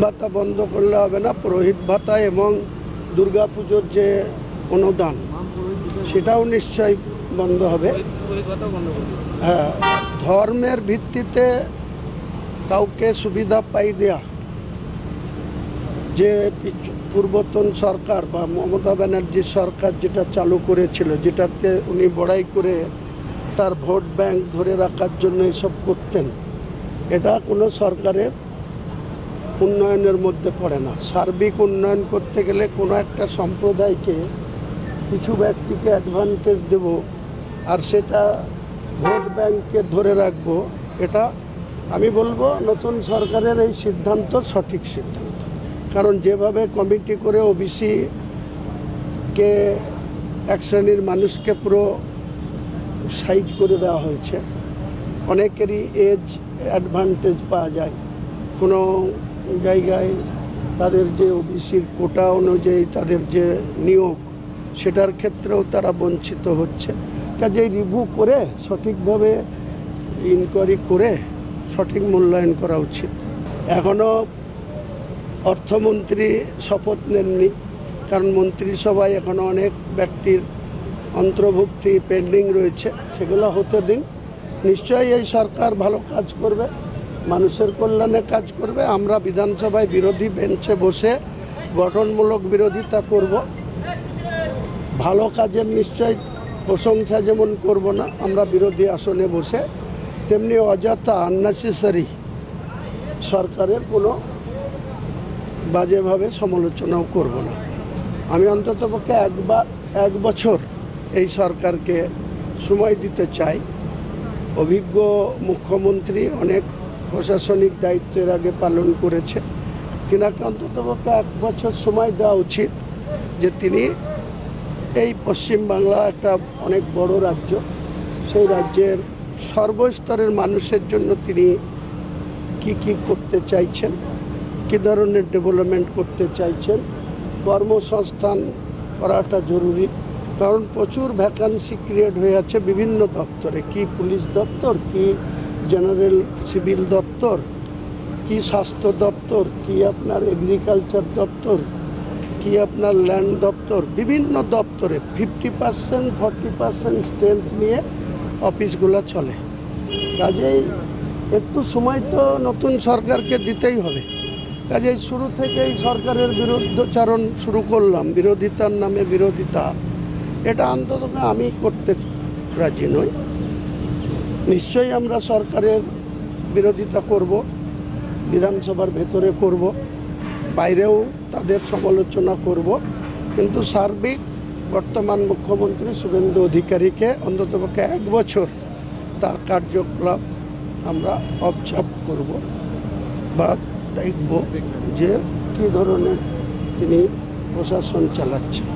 ভাতা বন্ধ করলে হবে না, পুরোহিত ভাতা এবং দুর্গাপুজোর যে অনুদান সেটাও নিশ্চয়ই বন্ধ হবে। হ্যাঁ, ধর্মের ভিত্তিতে কাউকে সুবিধা পাই দেয়া, যে পূর্বতন সরকার বা মমতা ব্যানার্জির সরকার যেটা চালু করেছিল, যেটাতে উনি বড়াই করে তার ভোট ব্যাংক ধরে রাখার জন্য এসব করতেন, এটা কোনো সরকারের উন্নয়নের মধ্যে পড়ে না। সার্বিক উন্নয়ন করতে গেলে কোনো একটা সম্প্রদায়কে, কিছু ব্যক্তিকে অ্যাডভান্টেজ দেব আর সেটা ভোট ব্যাংকে ধরে রাখবো, এটা আমি বলবো নতুন সরকারের এই সিদ্ধান্ত সঠিক সিদ্ধান্ত। কারণ যেভাবে কমিটি করে ওবিসিকে এক শ্রেণীর মানুষকে পুরো সাইড করে দেওয়া হয়েছে, অনেকেরই এজ অ্যাডভান্টেজ পাওয়া যায়, কোনো জায়গায় তাদের যে ওবিসির কোটা অনুযায়ী তাদের যে নিয়োগ, সেটার ক্ষেত্রেও তারা বঞ্চিত হচ্ছে। কাজেই রিভিউ করে সঠিকভাবে ইনকোয়ারি করে সঠিক মূল্যায়ন করা উচিত। এখনও অর্থমন্ত্রী শপথ নেননি, কারণ মন্ত্রিসভায় এখনও অনেক ব্যক্তির অন্তর্ভুক্তি পেন্ডিং রয়েছে, সেগুলো হতে দিন। নিশ্চয়ই এই সরকার ভালো কাজ করবে, মানুষের কল্যাণে কাজ করবে। আমরা বিধানসভায় বিরোধী বেঞ্চে বসে গঠনমূলক বিরোধিতা করব। ভালো কাজের নিশ্চয় প্রশংসা যেমন করব না আমরা বিরোধী আসনে বসে, তেমনি অযথা আননেসেসারি সরকারের কোনো বাজেভাবে সমালোচনাও করব না। আমি অন্ততপক্ষে এক বছর এই সরকারকে সময় দিতে চাই। অভিজ্ঞ মুখ্যমন্ত্রী অনেক প্রশাসনিক দায়িত্বের আগে পালন করেছে, তিনাকে অন্ততপক্ষে এক বছর সময় দেওয়া উচিত, যে তিনি এই পশ্চিমবাংলা একটা অনেক বড় রাজ্য, সেই রাজ্যের সর্বস্তরের মানুষের জন্য তিনি কি করতে চাইছেন, কী ধরনের ডেভেলপমেন্ট করতে চাইছেন। কর্মসংস্থান করাটা জরুরি, কারণ প্রচুর ভ্যাকান্সি ক্রিয়েট হয়ে আছে বিভিন্ন দপ্তরে, কি পুলিশ দপ্তর, কি জেনারেল সিভিল দপ্তর, কি স্বাস্থ্য দপ্তর, কি আপনার এগ্রিকালচার দপ্তর, কি আপনার ল্যান্ড দপ্তর, বিভিন্ন দপ্তরে 50% 40% স্ট্রেংথ নিয়ে অফিসগুলো চলে। কাজেই একটু সময় তো নতুন সরকারকে দিতেই হবে। কাজেই শুরু থেকেই সরকারের বিরুদ্ধচারণ শুরু করলাম, বিরোধিতার নামে বিরোধিতা, এটা অন্তত আমি করতে রাজি নই। নিশ্চয়ই আমরা সরকারের বিরোধিতা করব, বিধানসভার ভেতরে করব, বাইরেও তাদের সমালোচনা করব, কিন্তু সার্বিক বর্তমান মুখ্যমন্ত্রী শুভেন্দু অধিকারীকে অন্ততপক্ষে এক বছর তার কার্যকলাপ আমরা অবজার্ভ করব বা দেখব যে কী ধরনের তিনি প্রশাসন চালাচ্ছেন।